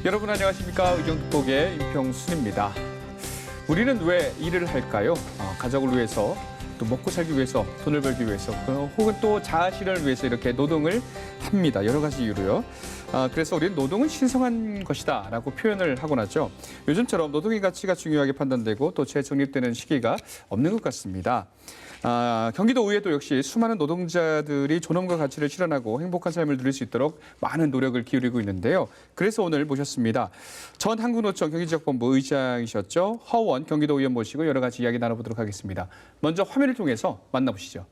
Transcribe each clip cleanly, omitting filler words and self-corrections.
여러분 안녕하십니까? 의정특보의 임평순입니다. 우리는 왜 일을 할까요? 가족을 위해서, 또 먹고 살기 위해서, 돈을 벌기 위해서, 혹은 또 자아실현을 위해서 이렇게 노동을 합니다. 여러 가지 이유로요. 그래서 우리는 노동은 신성한 것이다 라고 표현을 하곤 하죠. 요즘처럼 노동의 가치가 중요하게 판단되고 또 재정립되는 시기가 없는 것 같습니다. 경기도 의회도 역시 수많은 노동자들이 존엄과 가치를 실현하고 행복한 삶을 누릴 수 있도록 많은 노력을 기울이고 있는데요. 그래서 오늘 모셨습니다. 전 한국노총 경기지역본부 의장이셨죠. 허원 경기도 의원 모시고 여러 가지 이야기 나눠보도록 하겠습니다. 먼저 화면을 통해서 만나보시죠.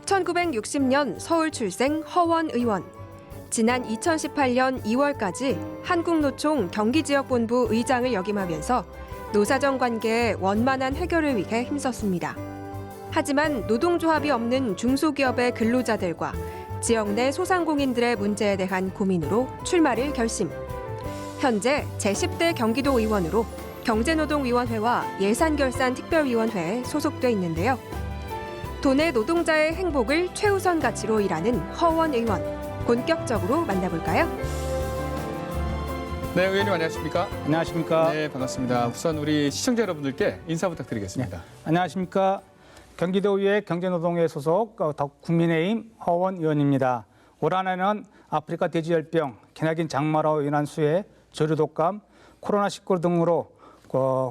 1960년 서울 출생 허원 의원. 지난 2018년 2월까지 한국노총 경기지역본부 의장을 역임하면서 노사정 관계의 원만한 해결을 위해 힘썼습니다. 하지만 노동조합이 없는 중소기업의 근로자들과 지역 내 소상공인들의 문제에 대한 고민으로 출마를 결심. 현재 제10대 경기도 의원으로 경제노동위원회와 예산결산특별위원회에 소속돼 있는데요. 도내 노동자의 행복을 최우선 가치로 일하는 허원 의원. 본격적으로 만나볼까요? 네, 의원님 안녕하십니까? 안녕하십니까? 네, 반갑습니다. 우선 우리 시청자 여러분들께 인사 부탁드리겠습니다. 네, 안녕하십니까? 경기도의회 경제노동회 소속 국민의힘 허원 의원입니다. 올 한해는 아프리카 돼지열병, 기나긴 장마로 인한 수해, 저류독감, 코로나19 등으로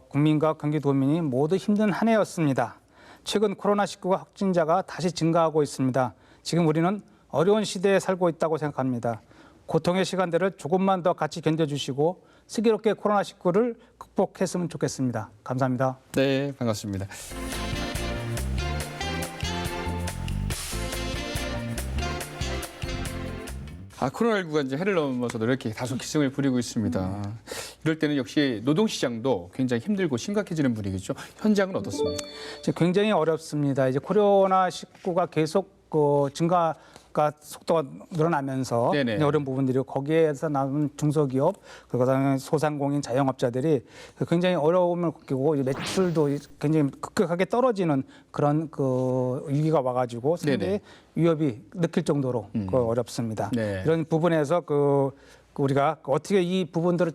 국민과 경기도민이 모두 힘든 한 해였습니다. 최근 코로나19 확진자가 다시 증가하고 있습니다. 지금 우리는 어려운 시대에 살고 있다고 생각합니다. 고통의 시간들을 조금만 더 같이 견뎌주시고 슬기롭게 코로나19를 극복했으면 좋겠습니다. 감사합니다. 네, 반갑습니다. 코로나19가 이제 해를 넘어서도 이렇게 다소 기승을 부리고 있습니다. 이럴 때는 역시 노동시장도 굉장히 힘들고 심각해지는 분위기죠. 현장은 어떻습니까? 굉장히 어렵습니다. 이제 코로나19가 계속 증가가 속도가 늘어나면서 어려운 부분들이 거기에서 나오는 중소기업 그다음에 소상공인 자영업자들이 굉장히 어려움을 겪고 매출도 굉장히 급격하게 떨어지는 그런 위기가 와가지고 상당히 위협이 느낄 정도로 어렵습니다. 네. 이런 부분에서 우리가 어떻게 이 부분들을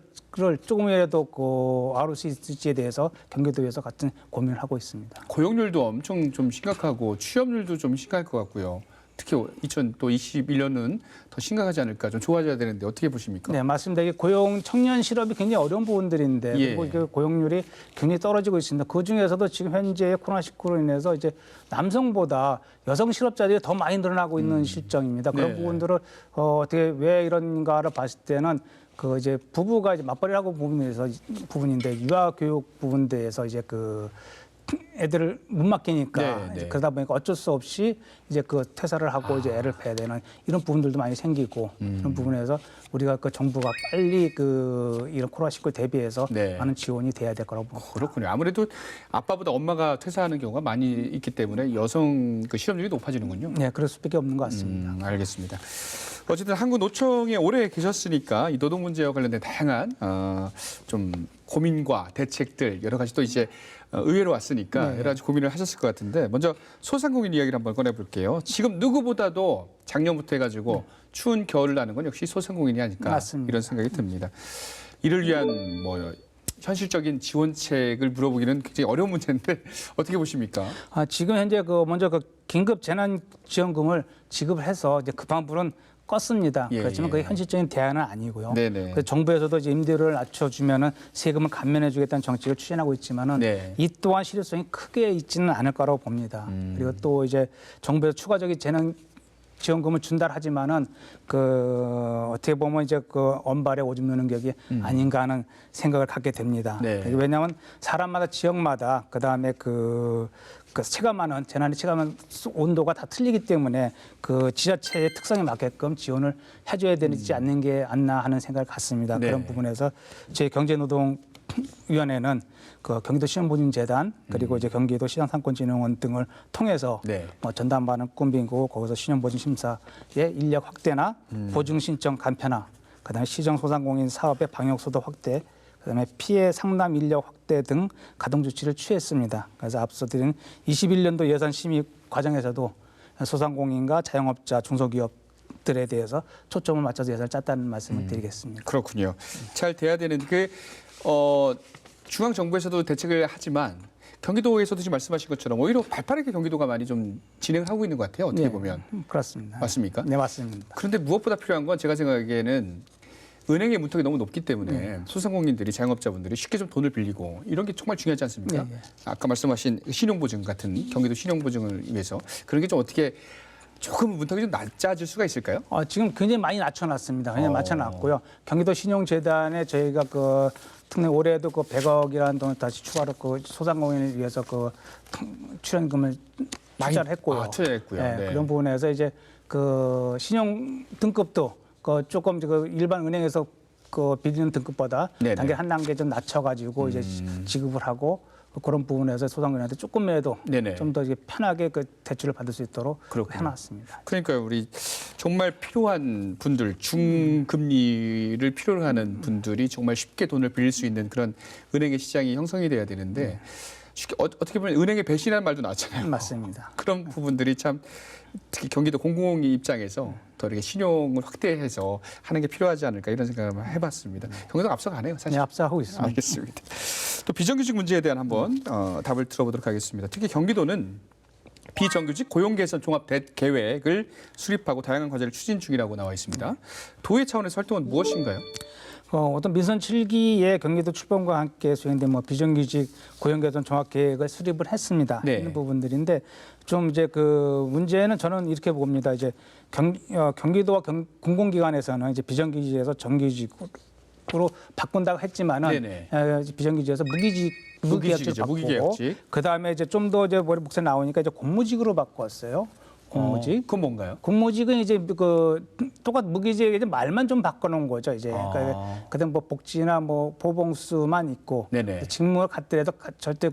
조금이라도 아울 수 있을지에 대해서 경기도에서 같은 고민을 하고 있습니다. 고용률도 엄청 좀 심각하고 취업률도 좀 심각할 것 같고요. 특히 2021년은 더 심각하지 않을까, 좀 좋아져야 되는데 어떻게 보십니까? 네, 맞습니다. 이게 청년 실업이 굉장히 어려운 부분들인데 그리고 그 고용률이 굉장히 떨어지고 있습니다. 그 중에서도 지금 현재 코로나19로 인해서 이제 남성보다 여성 실업자들이 더 많이 늘어나고 있는 실정입니다. 그런 부분들을 어떻게 왜 이런가를 봤을 때는 이제 부부가 이제 맞벌이를 하고 부분인데 유아교육 부분대에서 이제 애들을 못 맡기니까 이제 그러다 보니까 어쩔 수 없이 이제 퇴사를 하고 이제 애를 봐야 되는 이런 부분들도 많이 생기고 이런 부분에서 우리가 정부가 빨리 이런 코로나19 대비해서 많은 지원이 돼야 될 거라고 봅니다. 그렇군요. 아무래도 아빠보다 엄마가 퇴사하는 경우가 많이 있기 때문에 여성 실업률이 높아지는군요. 네, 그럴 수밖에 없는 것 같습니다. 알겠습니다. 어쨌든 한국노총에 오래 계셨으니까 이 노동 문제와 관련된 다양한 좀 고민과 대책들 여러 가지 또 이제 의회로 왔으니까 여러 가지 고민을 하셨을 것 같은데 먼저 소상공인 이야기를 한번 꺼내볼게요. 지금 누구보다도 작년부터 해가지고 추운 겨울을 나는 건 역시 소상공인이 아닐까 맞습니다. 이런 생각이 듭니다. 이를 위한 현실적인 지원책을 물어보기는 굉장히 어려운 문제인데 어떻게 보십니까? 지금 현재 먼저 긴급 재난지원금을 지급을 해서 이제 급한 불은 껐습니다. 그렇지만 그게 현실적인 대안은 아니고요. 그래서 정부에서도 이제 임대료를 낮춰주면은 세금을 감면해주겠다는 정책을 추진하고 있지만은 이 또한 실효성이 크게 있지는 않을 거라고 봅니다. 그리고 또 이제 정부에서 추가적인 지원금을 준다 하지만은 어떻게 보면 이제 언발에 오줌 누는 격이 아닌가 하는 생각을 갖게 됩니다. 왜냐하면 사람마다 지역마다 그다음에 체감하는 재난이 체감하는 온도가 다 틀리기 때문에 지자체의 특성에 맞게끔 지원을 해줘야 되지 않는 게 않나 하는 생각을 갖습니다. 그런 부분에서 저희 경제노동위원회는 경기도 신용보증재단 그리고 이제 경기도 시장상권진흥원 등을 통해서 전담반을 꾸미고 거기서 신용보증심사의 인력 확대나 보증 신청 간편화, 그다음에 시정소상공인 사업의 방역소도 확대, 그다음에 피해 상담 인력 확대 등 가동 조치를 취했습니다. 그래서 앞서 드린 21년도 예산 심의 과정에서도 소상공인과 자영업자, 중소기업 들에 대해서 초점을 맞춰서 예산을 짰다는 말씀을 드리겠습니다. 그렇군요. 잘 돼야 되는 중앙 정부에서도 대책을 하지만 경기도에서도 지금 말씀하신 것처럼 오히려 발빠르게 경기도가 많이 좀 진행하고 있는 것 같아요. 어떻게 보면. 그렇습니다. 맞습니까? 네, 맞습니다. 그런데 무엇보다 필요한 건 제가 생각하기에는 은행의 문턱이 너무 높기 때문에 소상공인들이 자영업자분들이 쉽게 좀 돈을 빌리고 이런 게 정말 중요하지 않습니까? 아까 말씀하신 신용보증 같은 경기도 신용보증을 위해서 그런 게 좀 어떻게 조금 문턱이 좀 낮아질 수가 있을까요? 지금 굉장히 많이 낮춰놨습니다. 굉장히 낮춰놨고요. 경기도 신용재단에 저희가 특히 올해도 100억이라는 돈을 다시 추가로 소상공인을 위해서 출연금을 투자를 했고요. 투자했고요. 네. 그런 부분에서 이제 신용 등급도 조금 일반 은행에서 빌리는 등급보다 단계 한 단계 좀 낮춰가지고 이제 지급을 하고 그런 부분에서 소상공인한테 조금이라도 좀 더 편하게 대출을 받을 수 있도록 해놨습니다. 그러니까 우리 정말 필요한 분들, 중금리를 필요로 하는 분들이 정말 쉽게 돈을 빌릴 수 있는 그런 은행의 시장이 형성이 돼야 되는데 쉽게 어떻게 보면 은행에 배신하는 말도 나왔잖아요. 맞습니다. 그런 부분들이 참 특히 경기도 공공이 입장에서 더 이렇게 신용을 확대해서 하는 게 필요하지 않을까 이런 생각을 해봤습니다. 경기도가 앞서가네요, 사실. 네, 앞서가고 있습니다. 알겠습니다. 또 비정규직 문제에 대한 한번 답을 들어보도록 하겠습니다. 특히 경기도는 비정규직 고용 개선 종합 계획을 수립하고 다양한 과제를 추진 중이라고 나와 있습니다. 도의 차원에서 활동은 무엇인가요? 어떤 민선 7기의 경기도 출범과 함께 수행된 비정규직 고용 개선 종합 계획을 수립을 했습니다. 이런 부분들인데 좀 이제 문제는 저는 이렇게 봅니다. 이제 경기도와 공공기관에서는 이제 비정규직에서 정규직으로 바꾼다고 했지만은 비정규직에서 무기직으로 바꾸고 그다음에 이제 좀 더 목소리 나오니까 이제 공무직으로 바꿨어요. 공무직. 그건 뭔가요? 공무직은 이제 똑같 무기직에 이제 말만 좀 바꿔놓은 거죠. 이제 그다음 복지나 보봉수만 있고 직무를 갖더라도 절대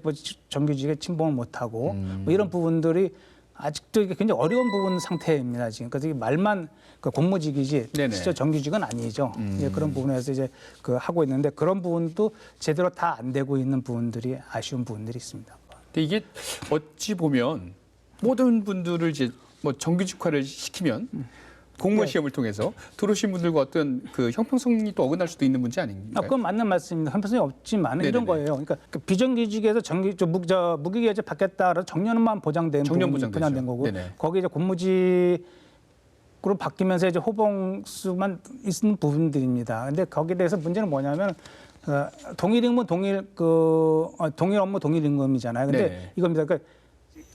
정규직에 침범을 못하고 이런 부분들이 아직도 이게 굉장히 어려운 부분 상태입니다. 지금 그래서 말만 공무직이지 실제 정규직은 아니죠. 그런 부분에서 이제 하고 있는데 그런 부분도 제대로 다 안 되고 있는 부분들이 아쉬운 부분들이 있습니다. 근데 이게 어찌 보면 모든 분들을 이제 정규직화를 시키면 공무원 시험을 통해서 들어오신 분들과 어떤 형평성이 또 어긋날 수도 있는 문제 아닌가요? 그건 맞는 말씀입니다. 형평성이 없지만 이런 거예요. 그러니까 비정규직에서 무기직에 바뀌었다 그래서 정년만 보장된 거고 거기 이제 공무직으로 바뀌면서 이제 호봉수만 있는 부분들입니다. 근데 거기에 대해서 문제는 뭐냐면 동일 임무 동일 업무 동일 임금이잖아요. 근데 이겁니다. 그러니까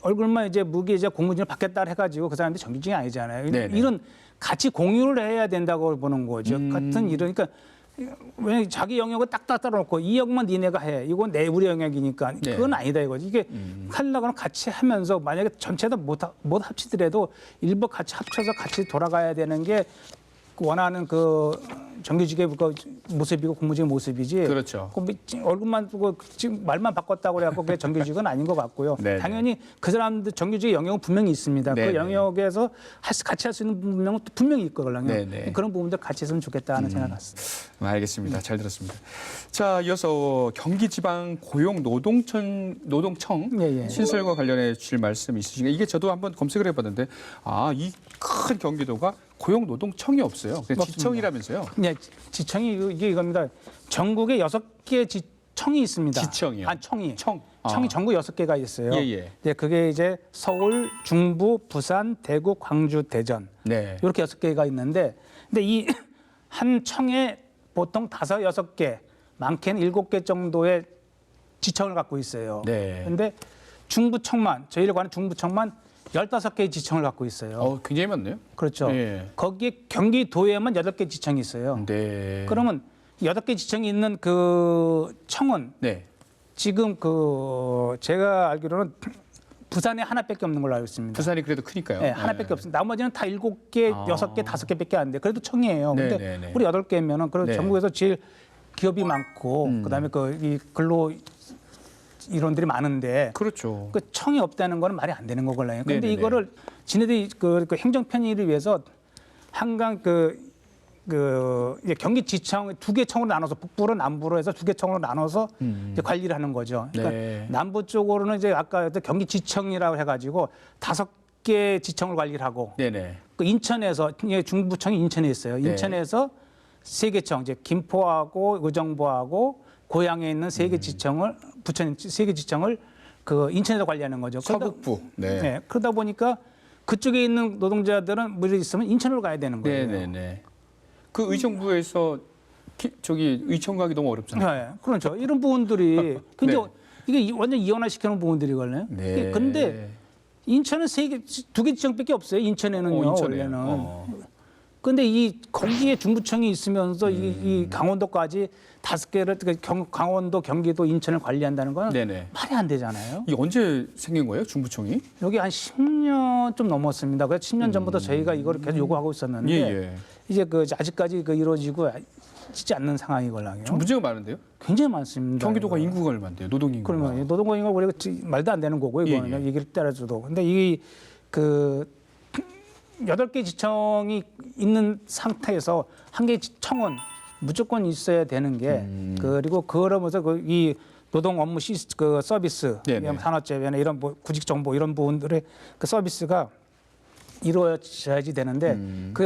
얼굴만 이제 무기이자 공무직을 받겠다 해가지고 그 사람들이 정규직이 아니잖아요. 이런 같이 공유를 해야 된다고 보는 거죠. 같은 일은 그러니까 왜 자기 영역을 딱 따놓고 이 영역만 니네가 해. 이건 우리 영역이니까 그건 아니다 이거지. 이게 하려고는 같이 하면서 만약에 전체 다 못 합치더라도 일부 같이 합쳐서 같이 돌아가야 되는 게 원하는 정규직의 모습이고 공무직의 모습이지. 그렇죠. 얼굴만 두고 지금 말만 바꿨다고 그래갖고 그게 정규직은 아닌 것 같고요. 당연히 그 사람들 정규직의 영역은 분명히 있습니다. 그 영역에서 같이 할 수 있는 분명은 분명히 있거든요. 그런 부분들 같이 했으면 좋겠다는 생각 같습니다. 알겠습니다. 잘 들었습니다. 자, 이어서 경기지방고용노동청 신설과 관련해 주실 말씀 있으신가요? 이게 저도 한번 검색을 해봤는데 이 큰 경기도가 고용노동청이 없어요. 지청이라면서요? 네, 지청이 이겁니다. 전국에 6개 지청이 있습니다. 지청이요? 청이. 청이 전국 6개가 있어요. 그게 이제 서울, 중부, 부산, 대구, 광주, 대전 이렇게 6개가 있는데, 근데 이 한 청에 보통 5, 6개, 많게는 7개 정도의 지청을 갖고 있어요. 그런데 중부청만 저희를 관한 중부청만 15개의 지청을 갖고 있어요. 굉장히 많네요. 그렇죠. 거기에 경기도에만 8개 지청이 있어요. 그러면 8개 지청이 있는 그 청은 지금 제가 알기로는 부산에 하나밖에 없는 걸로 알고 있습니다. 부산이 그래도 크니까요. 하나밖에 없습니다. 나머지는 다 7개, 6개, 5개밖에 안 돼. 그래도 청이에요. 근데 우리 8개면은 그래도 전국에서 제일 기업이 많고 그다음에 이 근로 이론들이 많은데 그렇죠. 그 청이 없다는 거는 말이 안 되는 거거든요. 그런데 이거를 지네들이 행정 편의를 위해서 한강 이제 경기지청 2개 청으로 나눠서 북부로 남부로 해서 2개 청으로 나눠서 이제 관리를 하는 거죠. 그러니까 남부 쪽으로는 이제 아까 경기지청이라고 해가지고 10개 지청을 관리를 하고 네네. 그 인천에서 중부청이 인천에 있어요. 인천에서 3개 청, 이제 김포하고 의정부하고 고양에 있는 3개 지청을 부천 3개 지청을 그 인천에서 관리하는 거죠. 서북부. 네. 네. 그러다 보니까 그쪽에 있는 노동자들은 물이 있으면 인천으로 가야 되는 거예요. 네네네. 그 의정부에서 저기 의청 가기 너무 어렵잖아요. 네. 그렇죠. 이런 부분들이 굉장히 이게 완전 이원화시키는 부분들이거든요. 네. 그런데 인천은 2개 지청밖에 없어요. 인천에는요. 원래는. 근데 이 거기에 중부청이 있으면서 이 강원도까지 5개를 강원도, 경기도, 인천을 관리한다는 건 말이 안 되잖아요. 이 언제 생긴 거예요, 중부청이? 여기 한 10년 좀 넘었습니다. 그래서 10년 전부터 저희가 이걸 계속 요구하고 있었는데 이제 그 아직까지 그 이루어지고 지지 않는 상황이걸랑요. 좀 문제가 많은데요? 굉장히 많습니다. 경기도가 인구가 얼마인데요? 노동 인구가. 그러면 노동 인구가 우리가 말도 안 되는 거고 이거는 얘기를 따라줘도. 근데 이 그 8개 지청이 있는 상태에서 한 개 지청은 무조건 있어야 되는 게 그리고 그러면서 이 노동 업무 그 서비스, 산업재배나 이런 뭐 구직 정보 이런 부분들의 그 서비스가 이루어져야지 되는데 그게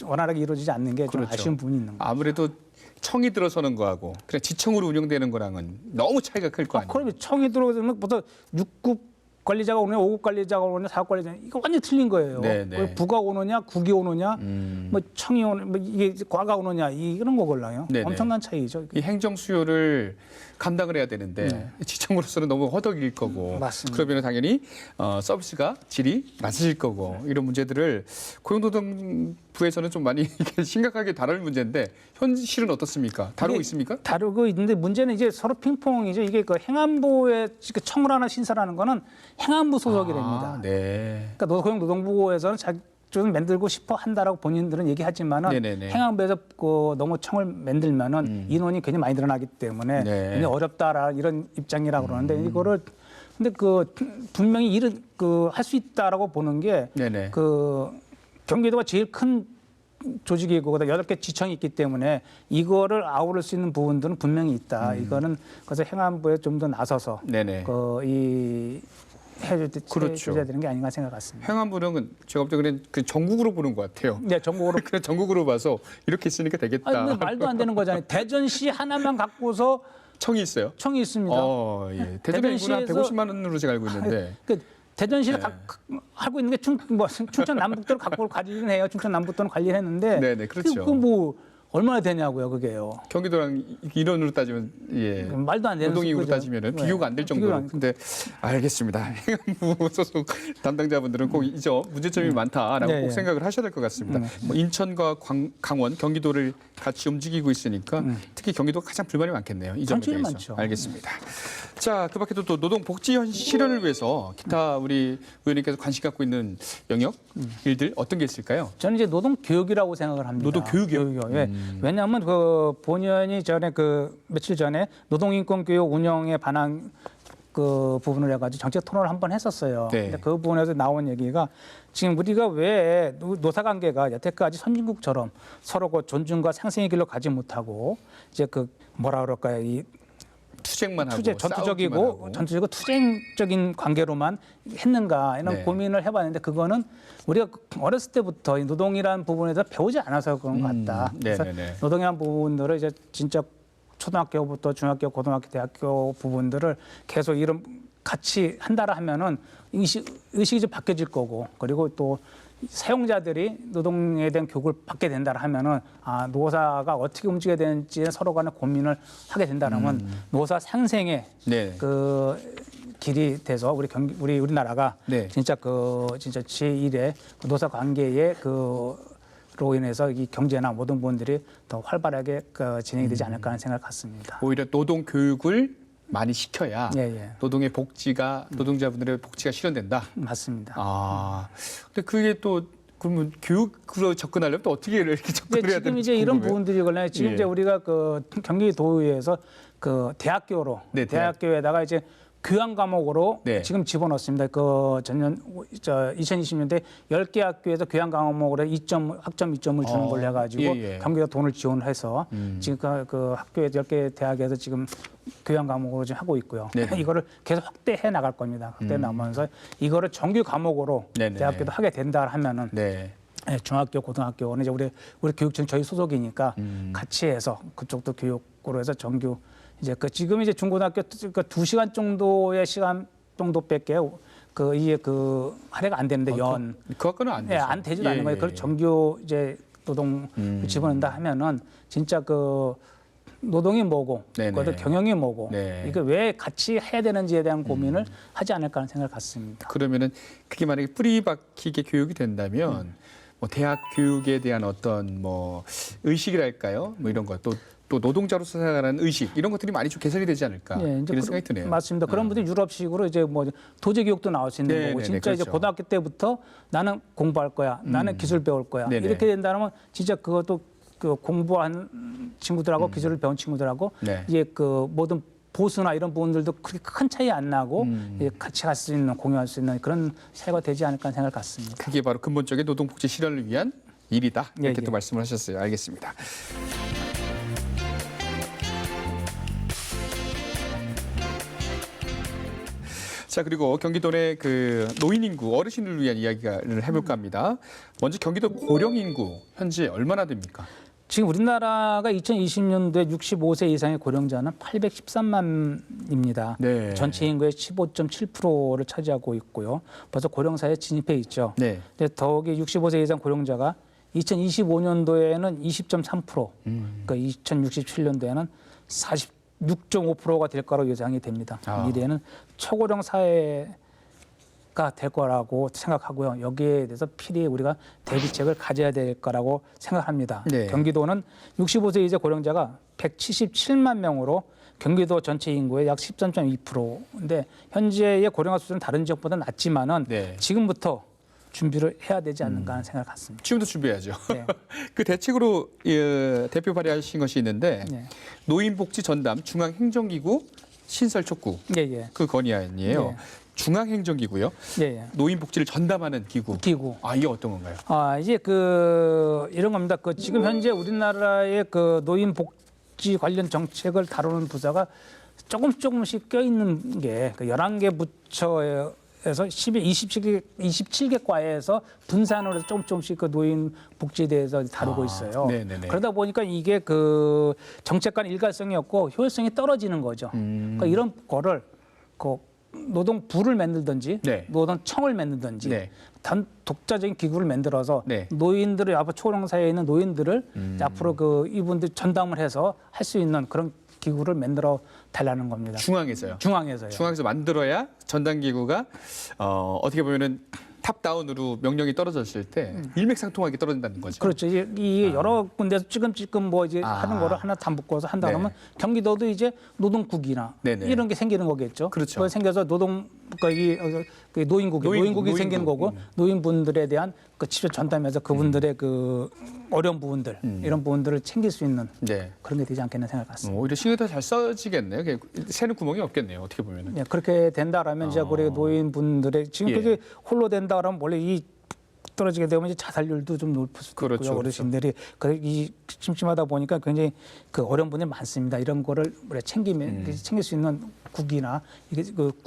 원활하게 이루어지지 않는 게 좀 아쉬운 부분이 있는 거예요. 아무래도 청이 들어서는 거하고 그냥 지청으로 운영되는 거랑은 너무 차이가 클 거 아니에요. 그러면 청이 들어서는 보통 6급 관리자가 오느냐, 5급 관리자가 오느냐, 4급 관리자 이거 완전 틀린 거예요. 부가 오느냐, 국이 오느냐, 뭐 청이 오느냐, 뭐 이게 과가 오느냐 이런 거걸랑요. 엄청난 차이죠. 이 행정 수요를 감당을 해야 되는데 지청으로서는 너무 허덕일 거고, 맞습니다. 그러면 당연히 서비스가 질이 낮아질 거고 이런 문제들을 고용노동부에서는 좀 많이 심각하게 다룰 문제인데 현실은 어떻습니까? 다루고 있습니까? 다루고 있는데 문제는 이제 서로 핑퐁이죠. 이게 그 행안부에 청을 하나 신설하는 거는 행안부 소속이 됩니다. 그러니까 고용노동부에서는 좀 만들고 싶어 한다라고 본인들은 얘기하지만은 행안부에서 그 너무 청을 만들면은 인원이 굉장히 많이 늘어나기 때문에 굉장히 어렵다라는 이런 입장이라고 그러는데 이거를 근데 그 분명히 일은 그 할 수 있다라고 보는 게 그 경기도가 제일 큰 조직이고 그다음 8개 지청이 있기 때문에 이거를 아우를 수 있는 부분들은 분명히 있다. 이거는 그래서 행안부에 좀 더 나서서 이 해줘야 되는 게 아닌가 생각했습니다. 행안부는 제가 볼 때 그냥 그 전국으로 보는 것 같아요. 네, 전국으로. 그냥 전국으로 봐서 이렇게 있으니까 되겠다. 아니, 말도 안 되는 거잖아요. 대전시 하나만 갖고서 청이 있어요? 청이 있습니다. 대전에 인구는 한 150만 원으로 제가 알고 있는데. 대전시를 하고 있는 게 충청 남북도를 갖고 관리는 해요. 충청 남북도는 관리를 했는데. 그렇죠. 그 뭐 얼마나 되냐고요, 그게요. 경기도랑 인원으로 따지면 말도 안 되는 노동인구로 따지면 비교가 안 될 정도로. 근데 알겠습니다. 행안부 소속 담당자분들은 꼭 이 점 문제점이 많다라고 꼭 생각을 하셔야 될 것 같습니다. 뭐 인천과 강원, 경기도를 같이 움직이고 있으니까 특히 경기도가 가장 불만이 많겠네요. 이 점에 대해서. 많죠. 알겠습니다. 자, 그 밖에도 또 노동복지 실현을 위해서 기타 우리 의원님께서 관심 갖고 있는 영역, 일들 어떤 게 있을까요? 저는 이제 노동교육이라고 생각을 합니다. 노동교육이요? 왜냐하면 그 본의원이 며칠 전에 노동인권교육 운영에 관한 그 부분을 해가지고 정책 토론을 한번 했었어요. 근데 그 부분에서 나온 얘기가 지금 우리가 왜 노사관계가 여태까지 선진국처럼 서로 그 존중과 상생의 길로 가지 못하고 이제 그 뭐라 그럴까요? 이 투쟁만 하고 전투적이고 투쟁적인 관계로만 했는가 이런 고민을 해봤는데 그거는 우리가 어렸을 때부터 이 노동이라는 부분에서 배우지 않아서 그런 것 같다. 그래서 노동이라는 부분들을 이제 진짜 초등학교부터 중학교, 고등학교, 대학교 부분들을 계속 이런 같이 한다라 하면은 의식이 좀 바뀌어질 거고 그리고 또 사용자들이 노동에 대한 교육을 받게 된다라 하면은 노사가 어떻게 움직여야 되는지 서로 간에 고민을 하게 된다라면 노사 상생의 그 길이 돼서 우리나라가 진짜 제1의 노사 관계의 로 인해서 이 경제나 모든 부분들이 더 활발하게 진행이 되지 않을까 하는 생각을 갖습니다. 오히려 노동 교육을 많이 시켜야 노동의 복지가 노동자분들의 복지가 실현된다. 맞습니다. 근데 그게 또 그러면 교육으로 접근하려면 또 어떻게 이렇게 접근해야 되는지 지금 이제 이런 부분들이 걸려 지금 이제 우리가 그 경기도의회에서 그 대학교에다가 이제 교양 과목으로 네. 지금 집어넣습니다. 그 전년 2020년대 10개 학교에서 교양 과목으로 학점 2점을 주는 걸로 해가지고 예. 경기도 돈을 지원해서 지금 그 학교에 10개 대학에서 지금 교양 과목으로 지금 하고 있고요. 네. 이거를 계속 확대해 나갈 겁니다. 확대해 나가면서 이거를 정규 과목으로 네네. 대학교도 하게 된다 하면은 네. 네, 중학교, 고등학교는 이제 우리 교육청 저희 소속이니까 같이 해서 그쪽도 교육으로 해서 정규 이제 지금 이제 중고등학교 2시간 정도의 시간 정도밖에 이게 할애가 안 되는데 그 학교는 안 되죠. 안 되지도 않는 거예요. 그걸 정규 이제 노동 집어넣는다 하면은 진짜 노동이 뭐고, 그것도 경영이 뭐고, 이거 왜 같이 해야 되는지에 대한 고민을 하지 않을까 하는 생각을 갖습니다. 그러면은 그게 만약에 뿌리 박히게 교육이 된다면 뭐 대학 교육에 대한 어떤 뭐 의식이랄까요? 뭐 이런 것 또 노동자로서 생각하는 의식 이런 것들이 많이 좀 개선이 되지 않을까 이런 생각이 드네요. 맞습니다. 그런 분들이 유럽식으로 이제 뭐 도제 교육도 나올 수 있는 거고 진짜 그렇죠. 이제 고등학교 때부터 나는 공부할 거야, 나는 기술 배울 거야 이렇게 된다면 진짜 그것도 공부한 친구들하고 기술을 배운 친구들하고 이제 모든 보수나 이런 부분들도 그렇게 큰 차이 안 나고 같이 갈 수 있는 공유할 수 있는 그런 사회가 되지 않을까 하는 생각을 갖습니다. 그게 바로 근본적인 노동복지 실현을 위한 일이다 이렇게 또 말씀을 하셨어요. 알겠습니다. 자, 그리고 경기도 내 노인 인구, 어르신을 위한 이야기를 해볼까 합니다. 먼저 경기도 고령 인구 현재 얼마나 됩니까? 지금 우리나라가 2020년도에 65세 이상의 고령자는 813만입니다. 네. 전체 인구의 15.7%를 차지하고 있고요. 벌써 고령사에 진입해 있죠. 네. 근데 더욱이 65세 이상 고령자가 2025년도에는 20.3%, 그러니까 2067년도에는 46.5%가 될 거라고 예상이 됩니다. 미래에는 초고령 사회가 될 거라고 생각하고요. 여기에 대해서 필히 우리가 대비책을 가져야 될 거라고 생각합니다. 네. 경기도는 65세 이제 고령자가 177만 명으로 경기도 전체 인구의 약 13.2%인데 현재의 고령화 수준은 다른 지역보다 낮지만은 지금부터 준비를 해야 되지 않는가 하는 생각을 갖습니다. 지금도 준비해야죠. 네. 그 대책으로 대표 발의하신 것이 있는데 노인복지 전담 중앙행정기구 신설 촉구 그 건의안이에요. 중앙행정기구요. 노인복지를 전담하는 기구. 이게 어떤 건가요? 이제 이런 겁니다. 지금 현재 우리나라의 노인복지 관련 정책을 다루는 부서가 조금씩 껴있는 게 11개 부처에 그래서 27개 과에서 분산으로 해서 조금씩 노인 복지에 대해서 다루고 있어요. 그러다 보니까 이게 정책 간 일관성이 없고 효율성이 떨어지는 거죠. 그러니까 이런 거를 노동부를 만들든지 노동청을 만들든지 단 독자적인 기구를 만들어서 노인들을 앞으로 초령 사회에 있는 노인들을 앞으로 이분들 전담을 해서 할 수 있는 그런 기구를 만들어 달라는 겁니다. 중앙에서요? 중앙에서요. 중앙에서 만들어야 전담 기구가 어떻게 보면은 탑다운으로 명령이 떨어졌을 때 일맥상통하게 떨어진다는 거죠. 그렇죠. 이게 여러 군데서 찌끔찌끔 하는 거를 하나 다 묶어서 한다 그러면 경기도도 이제 노동국이나 이런 게 생기는 거겠죠. 그렇죠. 그걸 생겨서 노인국이 생기는 거고 노인분들에 대한 직접 전담해서 그분들의 어려운 부분들 이런 부분들을 챙길 수 있는 그런 게 되지 않겠나 생각을 갖습니다. 오히려 신경이 더 잘 써지겠네요. 새는 구멍이 없겠네요. 어떻게 보면은. 그렇게 된다라면 이제 우리 노인분들의 지금 그게 홀로 된다 그러면 원래 떨어지게 되면 이제 자살률도 좀 높을 수도 있고요. 어르신들이 이 심심하다 보니까 굉장히 어려운 분들이 많습니다. 이런 거를 우리가 챙길 수 있는 국이나 이게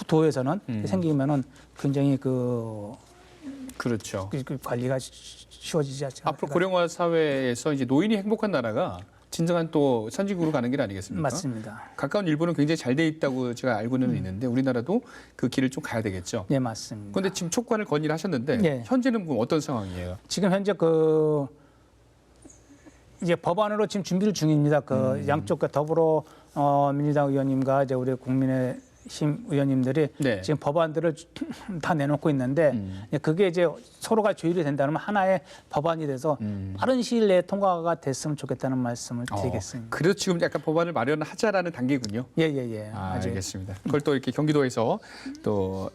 도에서는 생기면은 굉장히 그렇죠. 관리가 쉬워지지 않을까. 앞으로 고령화 사회에서 이제 노인이 행복한 나라가 진정한 또 선진국으로 가는 길 아니겠습니까? 맞습니다. 가까운 일본은 굉장히 잘 돼 있다고 제가 알고는 있는데 우리나라도 그 길을 좀 가야 되겠죠. 네, 맞습니다. 그런데 지금 촉구안을 건의를 하셨는데 현재는 그럼 어떤 상황이에요? 지금 현재 이제 법안으로 지금 준비를 중입니다. 양쪽 더불어 민주당 의원님과 이제 우리 국민의힘 의원님들이 지금 법안들을 다 내놓고 있는데 그게 이제 서로가 조율이 된다면 하나의 법안이 돼서 빠른 시일 내에 통과가 됐으면 좋겠다는 말씀을 드리겠습니다. 그래서 지금 약간 법안을 마련하자라는 단계군요. 알겠습니다. 그걸 또 이렇게 경기도에서 또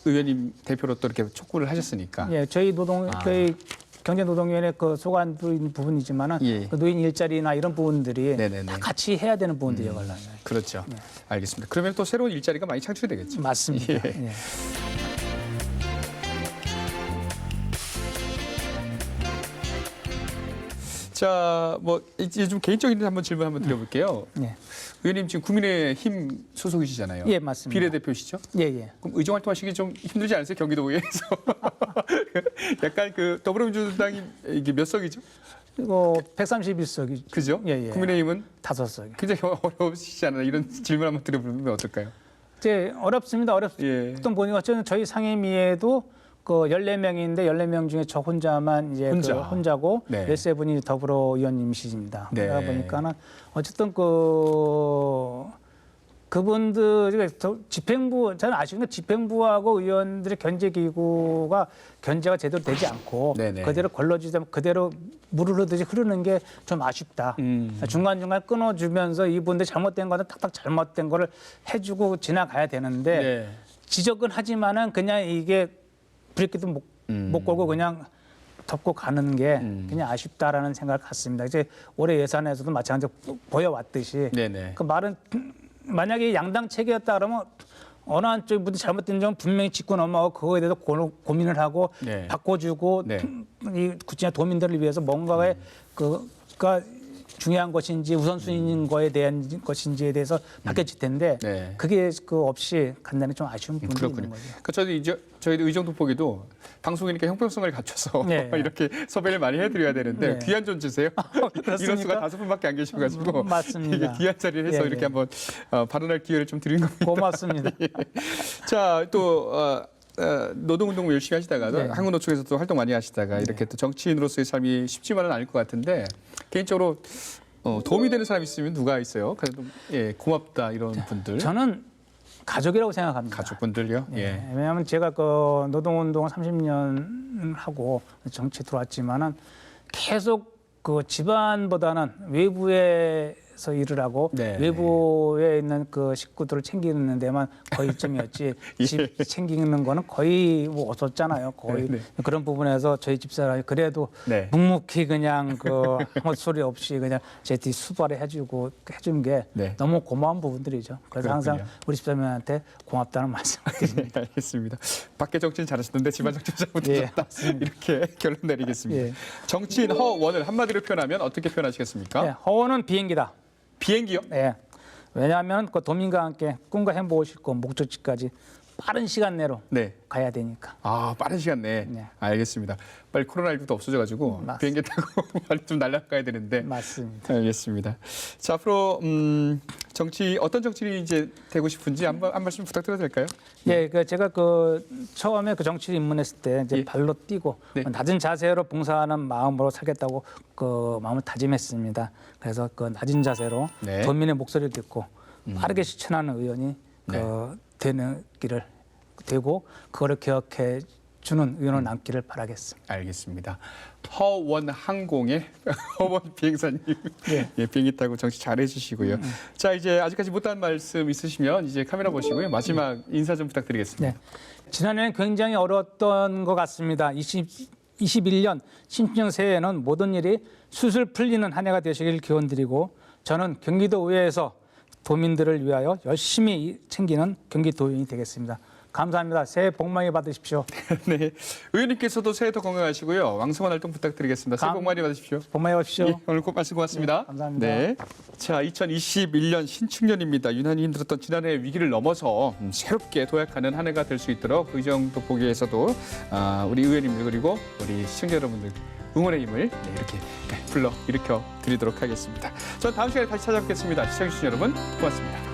의원님 대표로 또 이렇게 촉구를 하셨으니까. 저희 경제노동위원회 소관도 있는 부분이지만은 노인 일자리나 이런 부분들이 다 같이 해야 되는 부분들이라고 하려면. 그렇죠. 알겠습니다. 그러면 또 새로운 일자리가 많이 창출이 되겠죠. 맞습니다. 예. 예. 자, 뭐 이제 좀 개인적인 한번 질문 한번 드려볼게요. 예. 의원님 지금 국민의힘 소속이시잖아요. 예, 맞습니다. 비례대표시죠? 예, 예. 그럼 의정 활동하시기 좀 힘들지 않으세요? 경기도의회에서 약간 그 더불어민주당이 이게 몇 석이죠? 이거 131석이 그죠? 예, 예. 국민의힘은 5석이. 굉장히 어려우시지 않나 이런 질문 한번 드려보면 어떨까요? 이제 어렵습니다. 예. 보니까 저희 상임위에도 그 14명인데 14명 중에 저 혼자만 이제 혼자고 네. 13분이 더불어 의원님이십니다. 네. 그러다 보니까는 어쨌든 그분들 집행부 저는 아쉬운 게 집행부하고 의원들의 견제 기구가 견제가 제대로 되지 않고 네네. 그대로 걸러지자 그대로 물을 흐르듯이 흐르는 게 좀 아쉽다. 중간중간 끊어주면서 이분들 잘못된 거는 탁탁 잘못된 거를 해주고 지나가야 되는데 네. 지적은 하지만은 그냥 이게 브레이크도 못 걸고 그냥 덮고 가는 게 그냥 아쉽다라는 생각을 갖습니다. 이제 올해 예산에서도 마찬가지로 보여왔듯이 네네. 그 말은 만약에 양당 체계였다 그러면 어느 한쪽이 무슨 잘못된 점은 분명히 짚고 넘어가고 그거에 대해서 고민을 하고 네. 바꿔주고 네. 이 구치나 도민들을 위해서 뭔가의 그가 중요한 것인지 우선순위인 거에 대한 것인지에 대해서 바뀌었을 텐데 네. 그게 없이 간단히 좀 아쉬운 부분이 있는 거죠. 그러니까 저희도 의정 돋보기도 방송이니까 형평성을 갖춰서 네. 이렇게 섭외를 많이 해드려야 되는데 네. 귀한 존재세요. 인원수가 5분밖에 안 계셔가지고 맞습니다. 이게 귀한 자리를 해서 예, 이렇게 예. 한번 발언할 기회를 좀 드린 겁니다. 고맙습니다. 자, 또 노동운동 열심히 하시다가 네. 한국노총에서도 활동 많이 하시다가 이렇게 또 정치인으로서의 삶이 쉽지만은 않을 것 같은데 개인적으로 도움이 되는 사람이 있으면 누가 있어요? 그래도 고맙다 이런 분들. 저는 가족이라고 생각합니다. 가족분들요? 예. 왜냐하면 제가 그 노동운동을 30년 하고 정치 들어왔지만은 계속 그 집안보다는 외부에서 일을 하고 네. 외부에 있는 그 식구들을 챙기는 데만 거의 이점이었지 집 챙기는 거는 거의 뭐 없었잖아요. 거의 네. 그런 부분에서 저희 집사람이 그래도 네. 묵묵히 그냥 그 아무 소리 없이 그냥 제 뒤 수발을 해준 게 네. 너무 고마운 부분들이죠. 그래서 그렇군요. 항상 우리 집사람한테 고맙다는 말씀을 드립니다. 네, 알겠습니다. 밖에 정치인 잘하셨는데 집안 정치인 잘못하셨다. 이렇게 결론 내리겠습니다. 예. 정치인 허원을 한마디로 표현하면 어떻게 표현하시겠습니까? 네, 허원은 비행기다. 비행기요? 네. 왜냐하면 그 도민과 함께 꿈과 행복을 싣고 목적지까지 빠른 시간 내로 네. 가야 되니까. 아, 빠른 시간 내에. 네. 알겠습니다. 빨리 코로나19도 없어져가지고 맞습니다. 비행기 타고 빨리 좀 날아가야 되는데. 맞습니다. 알겠습니다. 자, 앞으로 어떤 정치인이 이제 되고 싶은지 한 말씀 부탁드려도 될까요? 예, 그 제가 처음에 정치를 입문했을 때 이제 예. 발로 뛰고 네. 낮은 자세로 봉사하는 마음으로 살겠다고 마음을 다짐했습니다. 그래서 낮은 자세로 네. 도민의 목소리를 듣고 빠르게 실천하는 의원이 네. 되는 길을 되고 그거를 기억해 주는 의원을 남기를 바라겠습니다. 알겠습니다. 허원항공의 허원 비행사님, 예, 비행기 타고 정치 잘 해주시고요. 자, 이제 아직까지 못한 말씀 있으시면 이제 카메라 보시고요. 마지막 인사 좀 부탁드리겠습니다. 네. 지난해는 굉장히 어려웠던 것 같습니다. 21년 신춘년 새해에는 모든 일이 술술 풀리는 한 해가 되시길 기원드리고 저는 경기도의회에서 도민들을 위하여 열심히 챙기는 경기도의원이 되겠습니다. 감사합니다. 새해 복 많이 받으십시오. 네, 의원님께서도 새해 더 건강하시고요. 왕성한 활동 부탁드리겠습니다. 새해 복 많이 받으십시오. 복 많이 받으십시오. 예, 오늘 말씀 고맙습니다. 네, 감사합니다. 네. 자, 2021년 신축년입니다. 유난히 힘들었던 지난해의 위기를 넘어서 새롭게 도약하는 한 해가 될 수 있도록 의정 돋보기에서도 우리 의원님들 그리고 우리 시청자 여러분들 응원의 힘을 이렇게 불러 일으켜 드리도록 하겠습니다. 전 다음 시간에 다시 찾아뵙겠습니다. 시청해주신 여러분 고맙습니다.